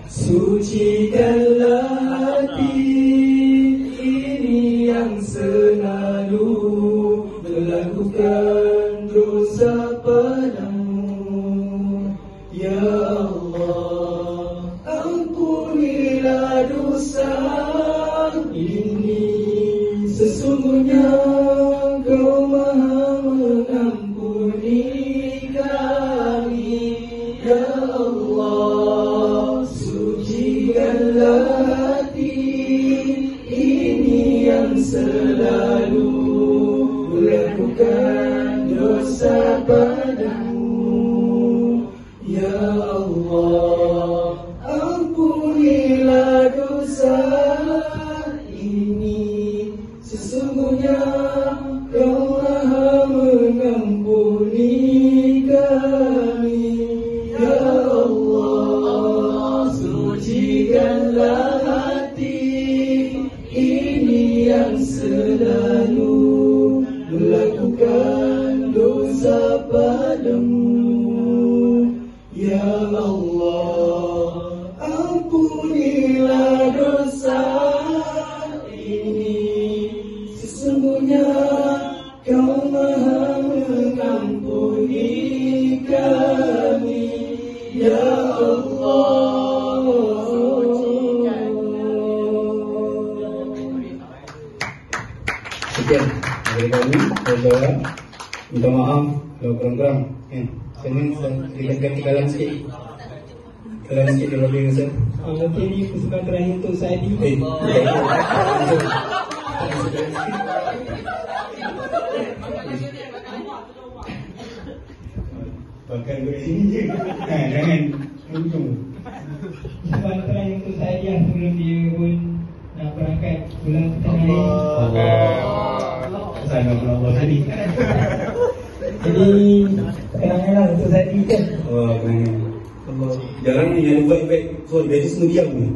Sucikanlah hati ini yang selalu melakukan dosa padamu. Ya Allah, ampunilah dosa ini, sesungguhnya Kau Maha mengampuni kami. Ya Allah, sucikanlah hati ini yang selalu melakukan dosa padamu. Ya Allah, ampunilah dosa ini, sesungguhnya Kau Maha mengampuni kami. Ya Allah, sucikanlah hati ini yang selalu melakukan dosa padamu. Ya Allah, ampunilah dosa ini, sesungguhnya Kau Maha mengampuni kami. Ya Allah, sekian dari kami. Saya minta maaf kalau kurang-kurang. Saya tinggalkan sikit. Tinggalkan sikit dulu dengan saya. Nanti ini persembahan terakhir untuk saya di. Bahkan gue sini je. Jangan untung. Persembahan terakhir untuk saya dia sebelum dia pun nak berangkat pulang ke tanah air. Saya nak Allah tadi. Jadi kenanganlah untuk saya di kan. Jangan ni yang baik-baik. So, dia semua diam ni.